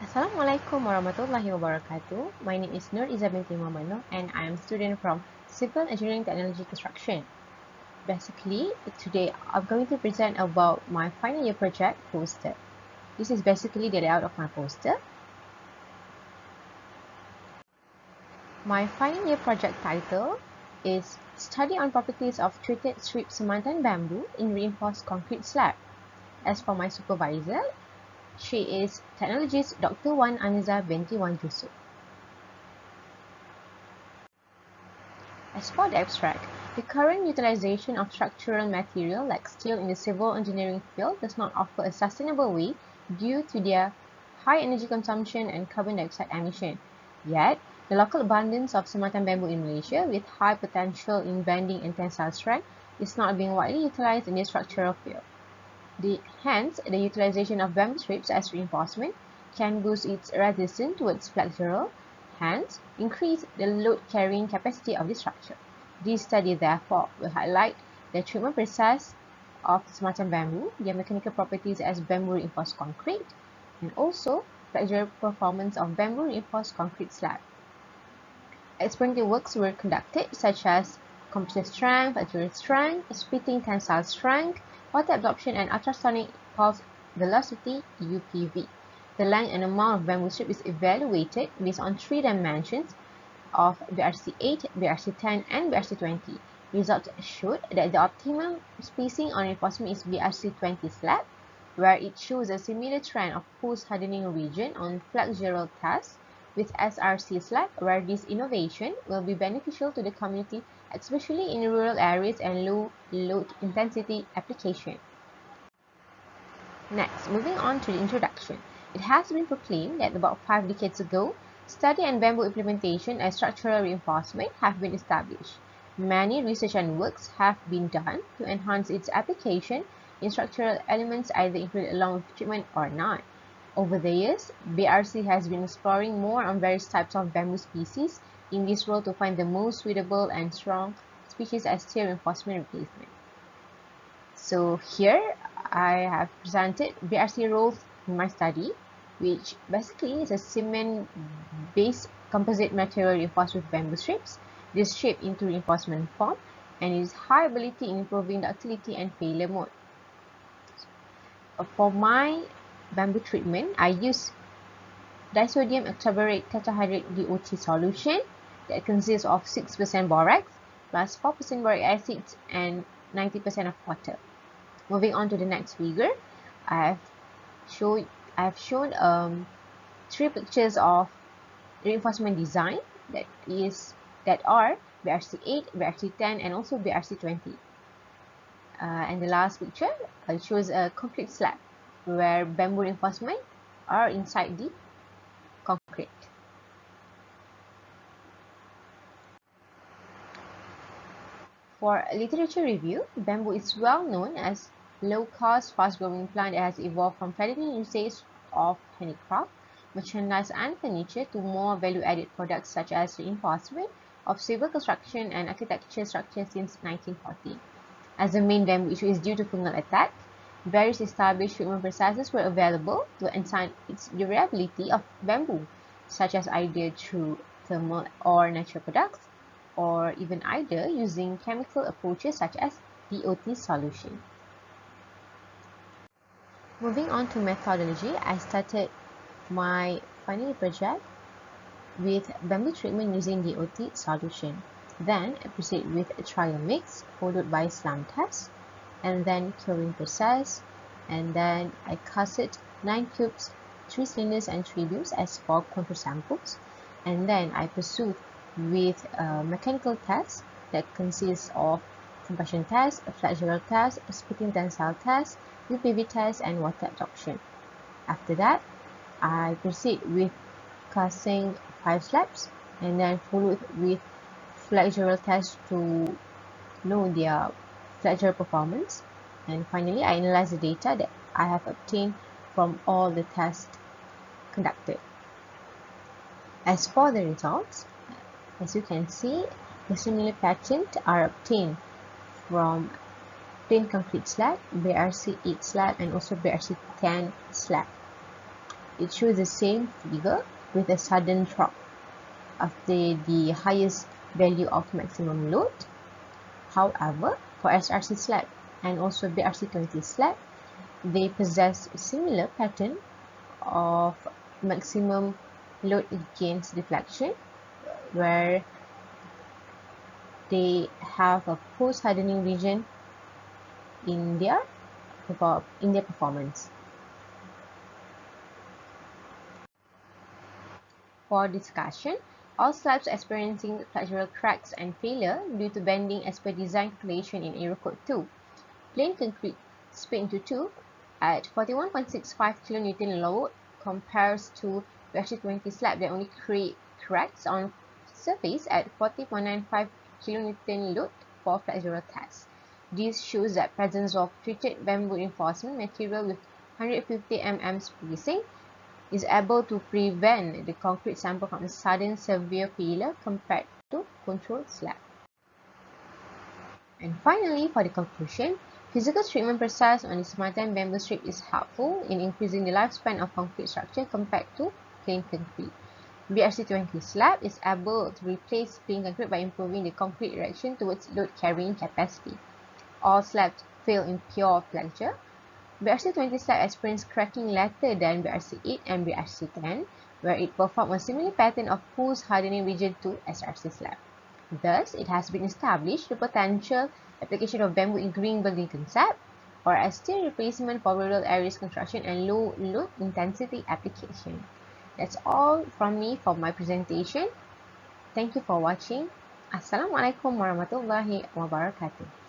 Assalamualaikum warahmatullahi wabarakatuh. My name is Izzah Binti and I am a student from Civil Engineering Technology Construction. Basically, today I'm going to present about my final year project poster. This is basically the layout of my poster. My final year project title is Study on Properties of Treated Strip Semantan Bamboo in Reinforced Concrete Slab. As for my supervisor, she is Technologist Dr. Wan Izzah Binti Wan Yusuf. As for the abstract, the current utilization of structural material like steel in the civil engineering field does not offer a sustainable way due to their high energy consumption and carbon dioxide emission. Yet, the local abundance of Semantan bamboo in Malaysia with high potential in bending and tensile strength is not being widely utilized in the structural field. Hence, the utilization of bamboo strips as reinforcement can boost its resistance towards flexural, hence increase the load-carrying capacity of the structure. This study, therefore, will highlight the treatment process of Semantan bamboo, their mechanical properties as bamboo-reinforced concrete, and also flexural performance of bamboo-reinforced concrete slab. Experimental works were conducted, such as compressive strength, flexural strength, splitting tensile strength, water absorption, and ultrasonic pulse velocity (UPV). The length and amount of bamboo strip is evaluated based on three dimensions of BRC8, BRC10, and BRC20. Results showed that the optimum spacing on reinforcement is BRC20 slab, where it shows a similar trend of post-hardening region on flexural tests with SRC slab, where this innovation will be beneficial to the community, especially in rural areas and low load intensity application. Next, moving on to the introduction. It has been proclaimed that about 5 decades ago, study and bamboo implementation as structural reinforcement have been established. Many research and works have been done to enhance its application in structural elements either included along with treatment or not. Over the years, BRC has been exploring more on various types of bamboo species in this role to find the most suitable and strong species as steel reinforcement replacement. So here I have presented BRC roles in my study, which basically is a cement-based composite material reinforced with bamboo strips. This shaped into reinforcement form and is high ability in improving ductility and failure mode. For my bamboo treatment, I use disodium octaborate tetrahydrate DOT solution that consists of 6% borax plus 4% boric acid and 90% of water. Moving on to the next figure, I have shown 3 pictures of reinforcement design that are BRC8, BRC10, and also BRC20. And the last picture shows a concrete slab where bamboo reinforcement are inside the concrete. For literature review, bamboo is well known as low-cost, fast-growing plant that has evolved from traditional usage of handicraft, merchandise, and furniture to more value-added products such as reinforcement of civil construction and architecture structures since 1940. As the main bamboo issue is due to fungal attack, various established treatment processes were available to enhance its durability of bamboo, such as either through thermal or natural products, or even either using chemical approaches such as DOT solution. Moving on to methodology, I started my final project with bamboo treatment using DOT solution. Then I proceed with a trial mix followed by slump test and then curing process, and then I casted 9 cubes, 3 cylinders and 3 beams as for control samples, and then I pursued with a mechanical test that consists of compression test, a flexural test, a splitting tensile test, UPV test, and water absorption. After that, I proceed with casting 5 slabs and then followed with flexural test to know their flexural performance, and finally I analyze the data that I have obtained from all the tests conducted. As for the results, as you can see, the similar patterns are obtained from plain concrete slab, BRC8 slab, and also BRC10 slab. it shows the same figure with a sudden drop after the highest value of maximum load. However, for SRC slab and also BRC20 slab, they possess a similar pattern of maximum load against deflection, where they have a post-hardening region in their performance. For discussion, all slabs experiencing flexural cracks and failure due to bending as per design calculation in Aero Code 2. Plain concrete split into two at 41.65 kN load compares to BRC20 slab that only create cracks on surface at 40.95 kN load for flexural test. This shows that presence of treated bamboo reinforcement material with 150 mm spacing is able to prevent the concrete sample from a sudden severe failure compared to controlled slab. And finally, for the conclusion, physical treatment process on the Semantan bamboo strip is helpful in increasing the lifespan of concrete structure compared to plain concrete. BRC20 slab is able to replace plain concrete by improving the concrete erection towards load carrying capacity. All slabs fail in pure flexure. BRC20 slab experienced cracking later than BRC8 and BRC10, where it performed a similar pattern of post-hardening region to SRC slab. Thus, it has been established the potential application of bamboo in green building concept or as steel replacement for rural areas construction and low load intensity application. That's all from me for my presentation. Thank you for watching. Assalamualaikum warahmatullahi wabarakatuh.